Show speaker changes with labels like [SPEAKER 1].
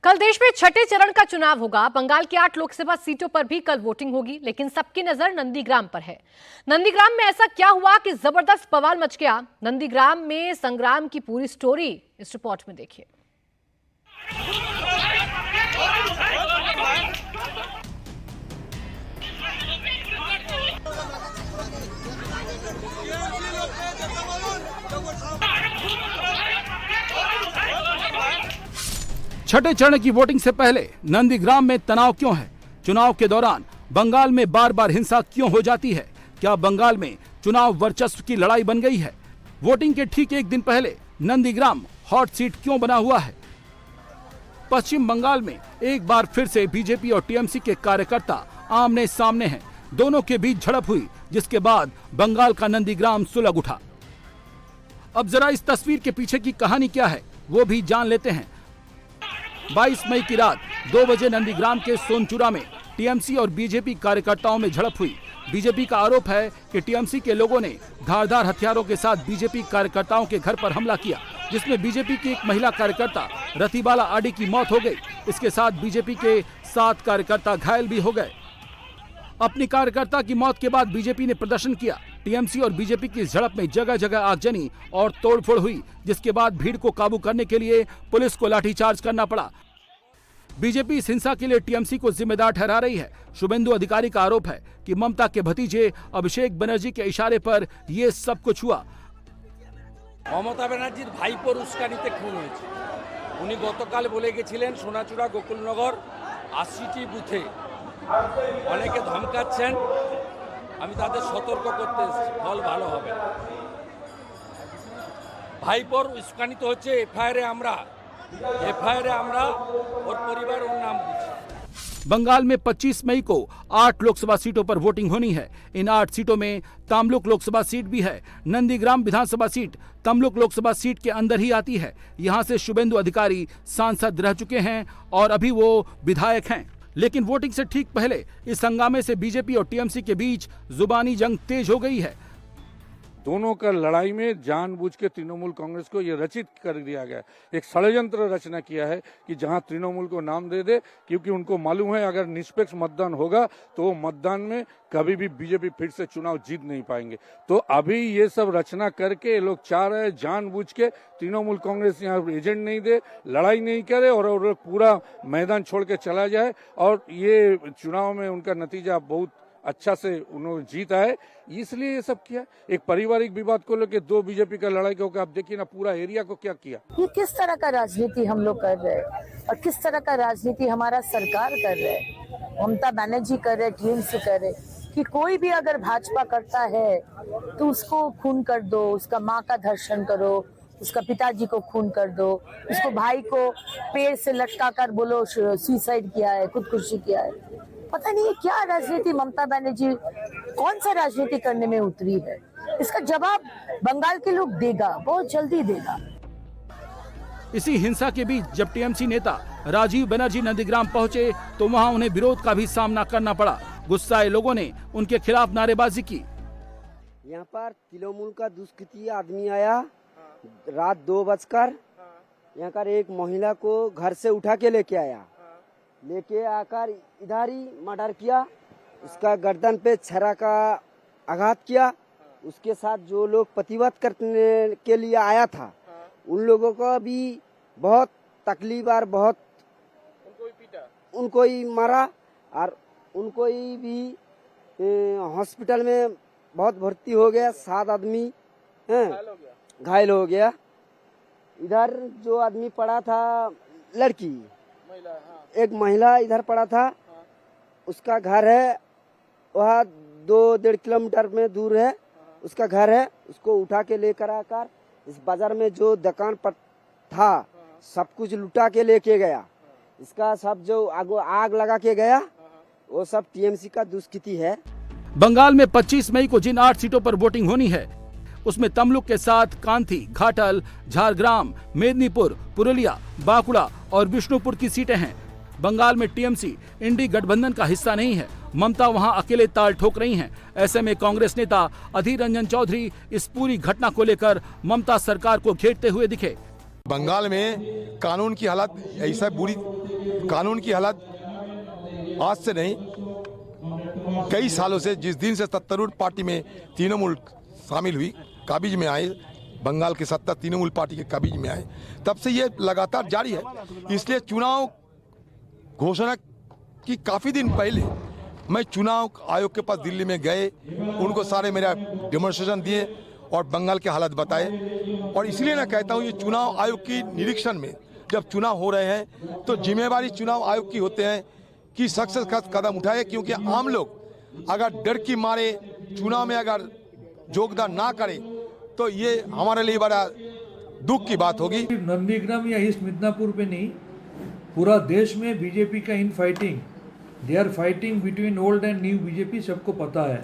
[SPEAKER 1] कल देश में छठे चरण का चुनाव होगा। बंगाल की 8 लोकसभा सीटों पर भी कल वोटिंग होगी, लेकिन सबकी नजर नंदीग्राम पर है। नंदीग्राम में ऐसा क्या हुआ कि जबरदस्त बवाल मच गया? नंदीग्राम में संग्राम की पूरी स्टोरी इस रिपोर्ट में देखिए।
[SPEAKER 2] छठे चरण की वोटिंग से पहले नंदीग्राम में तनाव क्यों है? चुनाव के दौरान बंगाल में बार बार हिंसा क्यों हो जाती है? क्या बंगाल में चुनाव वर्चस्व की लड़ाई बन गई है? वोटिंग के ठीक एक दिन पहले नंदीग्राम हॉट सीट क्यों बना हुआ है? पश्चिम बंगाल में एक बार फिर से बीजेपी और टीएमसी के कार्यकर्ता आमने सामने हैं। दोनों के बीच झड़प हुई, जिसके बाद बंगाल का नंदीग्राम सुलग उठा। अब जरा इस तस्वीर के पीछे की कहानी क्या है, वो भी जान लेते हैं। 22 मई की रात 2 बजे नंदीग्राम के सोनचूरा में टीएमसी और बीजेपी कार्यकर्ताओं में झड़प हुई। बीजेपी का आरोप है कि टीएमसी के लोगों ने धारदार हथियारों के साथ बीजेपी कार्यकर्ताओं के घर पर हमला किया, जिसमें बीजेपी की एक महिला कार्यकर्ता रतिबाला आडी की मौत हो गई। इसके साथ बीजेपी के 7 कार्यकर्ता घायल भी हो गए। अपनी कार्यकर्ता की मौत के बाद बीजेपी ने प्रदर्शन किया। टीएमसी और बीजेपी की इस झड़प में जगह जगह आगजनी और तोड़फोड़ हुई, जिसके बाद भीड़ को काबू करने के लिए पुलिस को लाठीचार्ज करना पड़ा। बीजेपी इस हिंसा के लिए टीएमसी को जिम्मेदार ठहरा रही है। शुभेंदु अधिकारी का आरोप है कि ममता के भतीजे अभिषेक बनर्जी के इशारे पर ये सब कुछ हुआ।
[SPEAKER 3] মমতা ব্যানার্জির ভাইপোর উস্কানিতে খুন হয়েছে। উনি গতকাল বলে গেছিলেন সোনাচূড়া গোকুলনগর 80টি বুথে অনেকে ধমকাচ্ছেন, আমি তাদের সতর্ক করতে এসেছি, ফল ভালো হবে না। ভাইপোর উস্কানিত হচ্ছে। এফআইআরে আমরা और परिवार और नाम दिए।
[SPEAKER 2] बंगाल में 25 मई को 8 लोकसभा सीटों पर वोटिंग होनी है। इन 8 सीटों में तमलुक लोकसभा सीट भी है। नंदीग्राम विधानसभा सीट तमलुक लोकसभा सीट के अंदर ही आती है। यहां से शुभेंदु अधिकारी सांसद रह चुके हैं और अभी वो विधायक हैं। लेकिन वोटिंग से ठीक पहले इस हंगामे से बीजेपी और टीएमसी के बीच जुबानी जंग तेज हो गई है।
[SPEAKER 4] दोनों का लड़ाई में जानबूझ के तृणमूल कांग्रेस को ये रचित कर दिया गया, एक षड्यंत्र रचना किया है कि जहां तृणमूल को नाम दे दे, क्योंकि उनको मालूम है अगर निष्पक्ष मतदान होगा तो वो मतदान में कभी भी बीजेपी फिर से चुनाव जीत नहीं पाएंगे। तो अभी ये सब रचना करके ये लोग चाह रहे हैं जानबूझ के तृणमूल कांग्रेस यहाँ एजेंट नहीं दे, लड़ाई नहीं करे और पूरा मैदान छोड़ के चला जाए और ये चुनाव में उनका नतीजा बहुत अच्छा से उन्होंने जीता है, इसलिए ये सब किया। एक पारिवारिक विवाद को लेकर 2 बीजेपी का लड़ाई को आप देखिए ना, पूरा एरिया को क्या किया।
[SPEAKER 5] ये किस तरह का राजनीति हम लोग कर रहे हैं और किस तरह का राजनीति हमारा सरकार कर रहे है, ममता बनर्जी कर रहे, टीएमसी कर रहे, कि कोई भी अगर भाजपा करता है तो उसको खून कर दो, उसका माँ का धर्षण करो, उसका पिताजी को खून कर दो, उसको भाई को पेड़ से लटका कर बोलो सुसाइड किया है, खुदकुशी किया है। पता नहीं है क्या राजनीति ममता बनर्जी कौन सा राजनीति करने में उतरी है। इसका जवाब बंगाल के लोग देगा, बहुत जल्दी देगा।
[SPEAKER 2] इसी हिंसा के बीच जब टीएमसी नेता राजीव बनर्जी नंदीग्राम पहुंचे तो वहां उन्हें विरोध का भी सामना करना पड़ा। गुस्साए लोगों ने उनके खिलाफ नारेबाजी की।
[SPEAKER 6] यहाँ पर तृणमूल का दुष्कृति आदमी आया रात 2 बजकर, यहाँ पर एक महिला को घर से उठा के लेके आया, लेके आकर इधर ही मर्डर किया, उसका गर्दन पे छरा का आघात किया। उसके साथ जो लोग प्रतिवाद करने के लिए आया था उन लोगों को भी बहुत तकलीफ और बहुत उनको ही मारा और उनको ही भी हॉस्पिटल में बहुत भर्ती हो गया। 7 आदमी घायल हो गया। इधर जो आदमी पड़ा था लड़की, एक महिला इधर पड़ा था, उसका घर है वहाँ 2-1.5 किलोमीटर में दूर है उसका घर है। उसको उठा के लेकर आकर इस बाजार में जो दुकान पर था सब कुछ लुटा के लेके गया। इसका सब जो आग लगा के गया वो सब टीएमसी का दुष्कृति है।
[SPEAKER 2] बंगाल में 25 मई को जिन 8 सीटों पर वोटिंग होनी है उसमें तमलुक के साथ कांथी, घाटल, झारग्राम, मेदिनीपुर, पुरुलिया, बांकुड़ा और विष्णुपुर की सीटें हैं। बंगाल में टीएमसी इंडी गठबंधन का हिस्सा नहीं है। ममता वहां अकेले ताल ठोक रही हैं। ऐसे में कांग्रेस नेता अधीर रंजन चौधरी इस पूरी घटना को लेकर ममता सरकार को घेरते हुए दिखे।
[SPEAKER 7] बंगाल में कानून की हालत ऐसा बुरी कानून की हालत आज से नहीं, कई सालों से, जिस दिन से सत्तारूढ़ पार्टी में तृणमूल शामिल हुई, काबिज में आए, बंगाल की सत्ता तृणमूल पार्टी के काबिज में आए, तब से ये लगातार जारी है। इसलिए चुनाव घोषणा की काफ़ी दिन पहले मैं चुनाव आयोग के पास दिल्ली में गए, उनको सारे मेरा डेमोन्स्ट्रेशन दिए और बंगाल के हालात बताए। और इसलिए मैं कहता हूँ ये चुनाव आयोग की निरीक्षण में जब चुनाव हो रहे हैं तो जिम्मेवारी चुनाव आयोग की होते हैं कि सख्त से सख्त कदम उठाए, क्योंकि आम लोग अगर डर की मारे चुनाव में अगर योगदान ना करें तो ये हमारे लिए बड़ा दुख की बात होगी।
[SPEAKER 8] नंदीग्राम या ईस्ट मिदनापुर पे नहीं, पूरा देश में बीजेपी का in fighting, they are fighting between old and new BJP, सबको पता है।